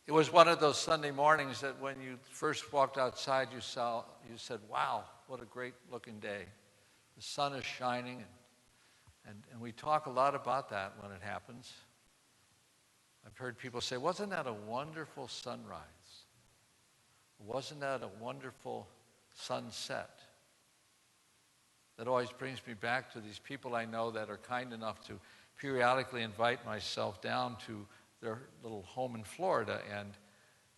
It was one of those Sunday mornings that when you first walked outside, you said, wow, what a great looking day. The sun is shining, and we talk a lot about that when it happens. I've heard people say, wasn't that a wonderful sunrise? Wasn't that a wonderful sunset? That always brings me back to these people I know that are kind enough to periodically invite myself down to their little home in Florida.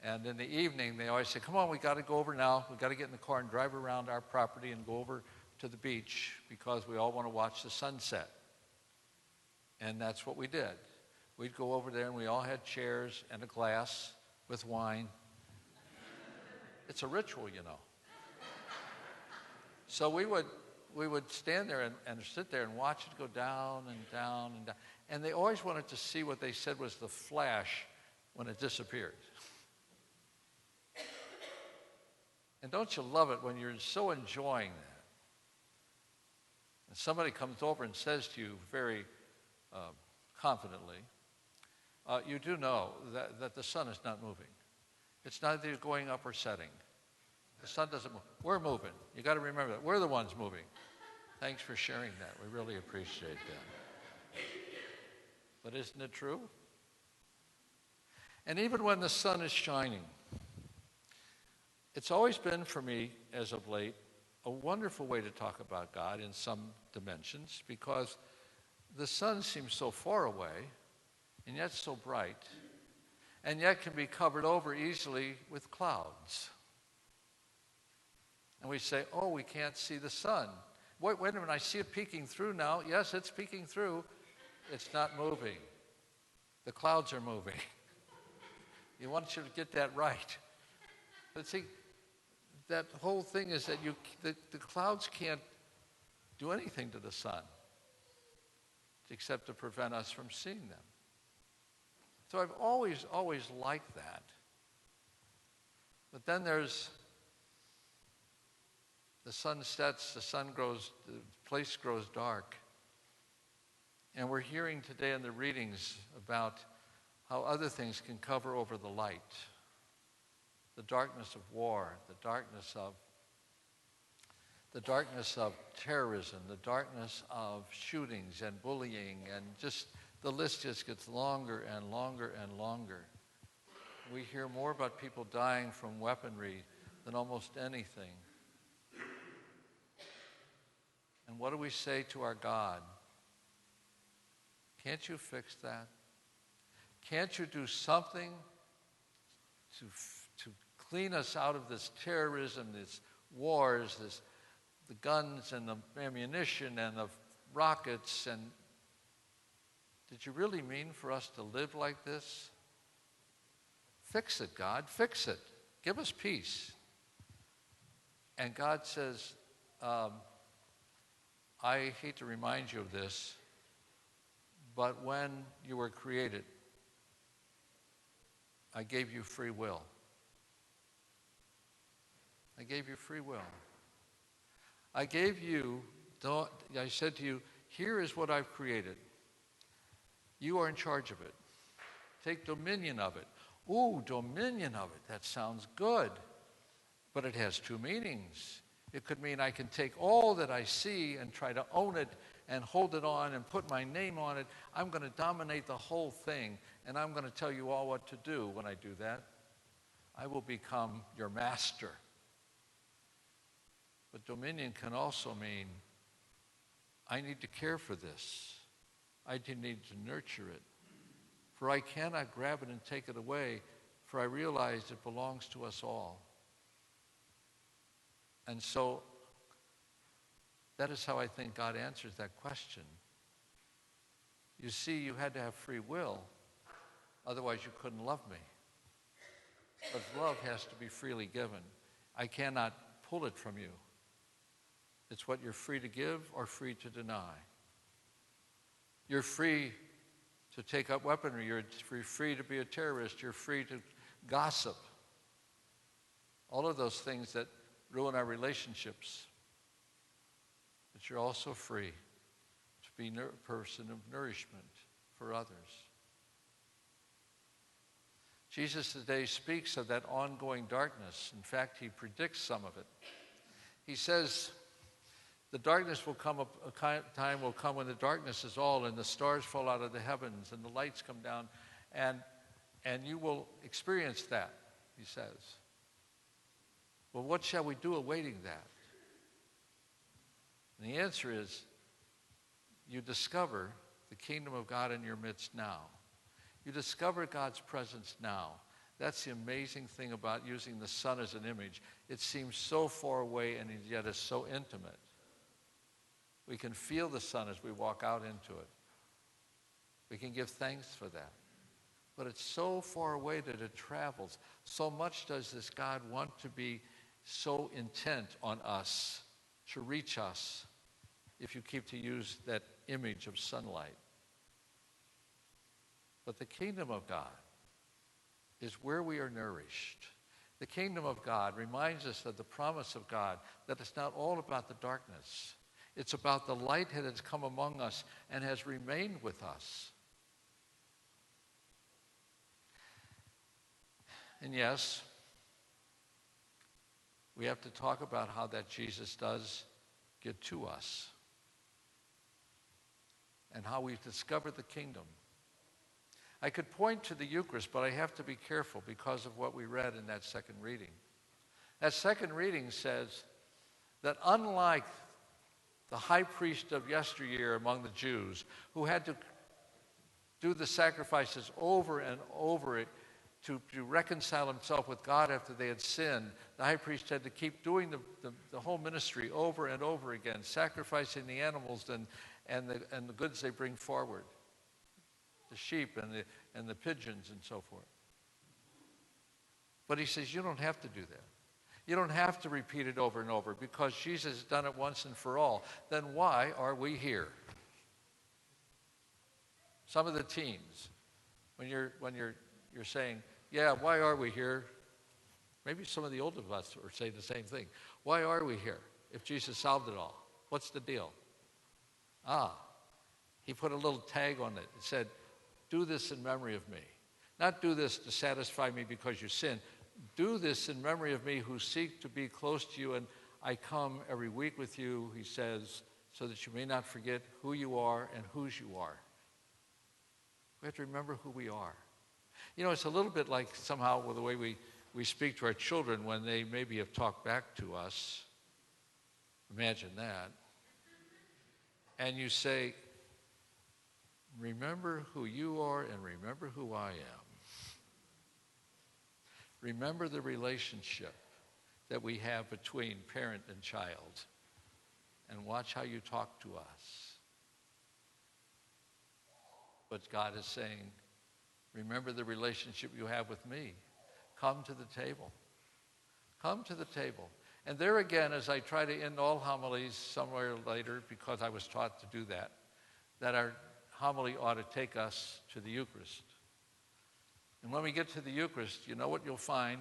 And in the evening, they always say, come on, we got to go over now. We got to get in the car and drive around our property and go over to the beach because we all want to watch the sunset. And that's what we did. We'd go over there and we all had chairs and a glass with wine. It's a ritual, you know. So we would stand there and sit there and watch it go down and down and down. And they always wanted to see what they said was the flash when it disappeared. And don't you love it when you're so enjoying that? And somebody comes over and says to you very confidently, you do know that the sun is not moving. It's neither going up or setting. The sun doesn't move. We're moving. You got to remember that. We're the ones moving. Thanks for sharing that. We really appreciate that. But isn't it true? And even when the sun is shining, it's always been for me, as of late, a wonderful way to talk about God in some dimensions because the sun seems so far away and yet so bright and yet can be covered over easily with clouds. And we say, oh, we can't see the sun. Wait a minute, I see it peeking through now. Yes, it's peeking through. It's not moving. The clouds are moving. You want you to get that right. But see, that whole thing is that the clouds can't do anything to the sun except to prevent us from seeing them. So I've always liked that. But then there's the sun sets, the place grows dark. And we're hearing today in the readings about how other things can cover over the light. The darkness of war, the darkness of terrorism, the darkness of shootings and bullying, and just the list just gets longer and longer and longer. We hear more about people dying from weaponry than almost anything. And what do we say to our God? Can't you fix that? Can't you do something to clean us out of this terrorism, these wars, the guns and the ammunition and the rockets? And did you really mean for us to live like this? Fix it, God. Fix it. Give us peace. And God says, I hate to remind you of this, but when you were created, I gave you free will. I gave you free will. I said to you, here is what I've created. You are in charge of it. Take dominion of it. Ooh, dominion of it. That sounds good. But it has two meanings. It could mean I can take all that I see and try to own it and hold it on and put my name on it. I'm going to dominate the whole thing, and I'm going to tell you all what to do when I do that. I will become your master. But dominion can also mean I need to care for this. I need to nurture it. For I cannot grab it and take it away, for I realize it belongs to us all. And so that is how I think God answers that question. You see, you had to have free will, otherwise you couldn't love me. But love has to be freely given. I cannot pull it from you. It's what you're free to give or free to deny. You're free to take up weaponry. You're free to be a terrorist. You're free to gossip. All of those things that ruin our relationships. But you're also free to be a person of nourishment for others. Jesus today speaks of that ongoing darkness. In fact, he predicts some of it. He says, the darkness will come, time will come when the darkness is all, and the stars fall out of the heavens, and the lights come down, and you will experience that, he says. Well, what shall we do awaiting that? And the answer is, you discover the kingdom of God in your midst now. You discover God's presence now. That's the amazing thing about using the sun as an image. It seems so far away and yet is so intimate. We can feel the sun as we walk out into it. We can give thanks for that. But it's so far away that it travels. So much does this God want to be so intent on us, to reach us, if you keep to use that image of sunlight. But the kingdom of God is where we are nourished. The kingdom of God reminds us of the promise of God, that it's not all about the darkness. It's about the light that has come among us and has remained with us. And yes, we have to talk about how that Jesus does get to us and how we've discovered the kingdom. I could point to the Eucharist, but I have to be careful because of what we read in that second reading. That second reading says that unlike the high priest of yesteryear among the Jews, who had to do the sacrifices over and over to reconcile himself with God after they had sinned, the high priest had to keep doing the whole ministry over and over again, sacrificing the animals and the goods they bring forward, the sheep and the pigeons and so forth. But he says, you don't have to do that. You don't have to repeat it over and over because Jesus has done it once and for all. Then why are we here? Some of the teens, when you're saying, yeah, why are we here? Maybe some of the older of us are saying the same thing. Why are we here if Jesus solved it all? What's the deal? He put a little tag on it. It said, do this in memory of me. Not do this to satisfy me because you sin. Do this in memory of me who seek to be close to you, and I come every week with you, he says, so that you may not forget who you are and whose you are. We have to remember who we are. You know, it's a little bit like somehow with the way we speak to our children when they maybe have talked back to us. Imagine that. And you say, remember who you are and remember who I am. Remember the relationship that we have between parent and child, and watch how you talk to us. But God is saying, remember the relationship you have with me. Come to the table. Come to the table. And there again, as I try to end all homilies somewhere later, because I was taught to do that our homily ought to take us to the Eucharist. And when we get to the Eucharist, you know what you'll find?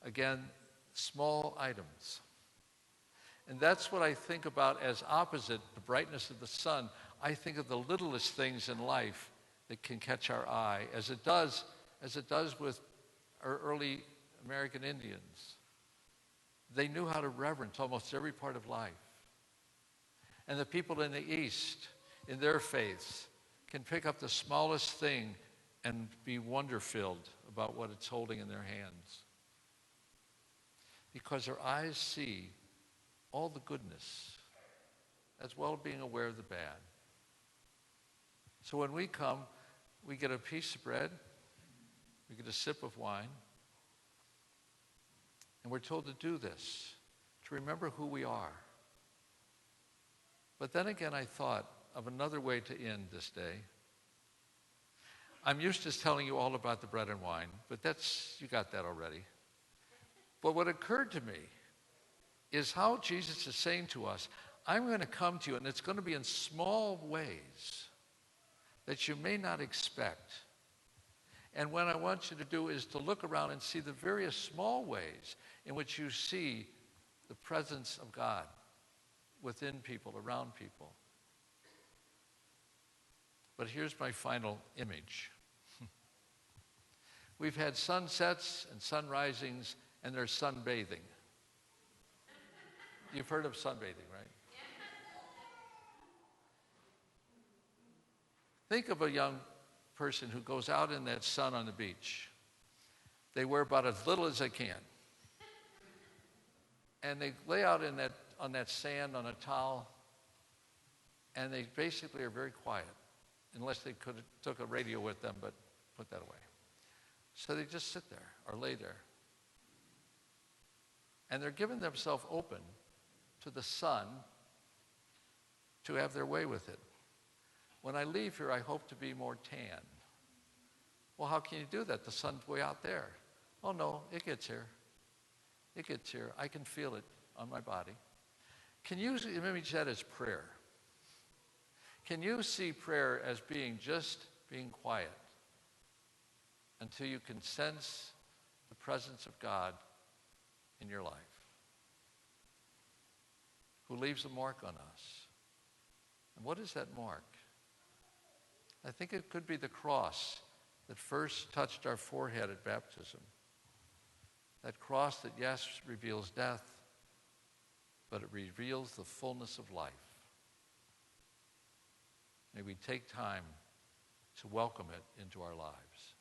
Again, small items. And that's what I think about as opposite the brightness of the sun. I think of the littlest things in life that can catch our eye, as it does with our early American Indians. They knew how to reverence almost every part of life. And the people in the East, in their faiths, can pick up the smallest thing and be wonder-filled about what it's holding in their hands. Because their eyes see all the goodness, as well as being aware of the bad. So when we come, we get a piece of bread, we get a sip of wine, and we're told to do this, to remember who we are. But then again, I thought of another way to end this day. I'm used to telling you all about the bread and wine, but you got that already. But what occurred to me is how Jesus is saying to us, I'm going to come to you, and it's going to be in small ways that you may not expect. And what I want you to do is to look around and see the various small ways in which you see the presence of God within people, around people. But here's my final image. We've had sunsets and sunrisings, and there's sunbathing. You've heard of sunbathing, right? Think of a young person who goes out in that sun on the beach. They wear about as little as they can. And they lay out on that sand on a towel, and they basically are very quiet, unless they could have took a radio with them, but put that away. So they just sit there or lay there. And they're giving themselves open to the sun to have their way with it. When I leave here, I hope to be more tan. Well, how can you do that? The sun's way out there. Oh, no, it gets here. It gets here. I can feel it on my body. Can you image that as prayer? Can you see prayer as being quiet until you can sense the presence of God in your life, who leaves a mark on us? And what is that mark? I think it could be the cross that first touched our forehead at baptism. That cross that, yes, reveals death, but it reveals the fullness of life. May we take time to welcome it into our lives.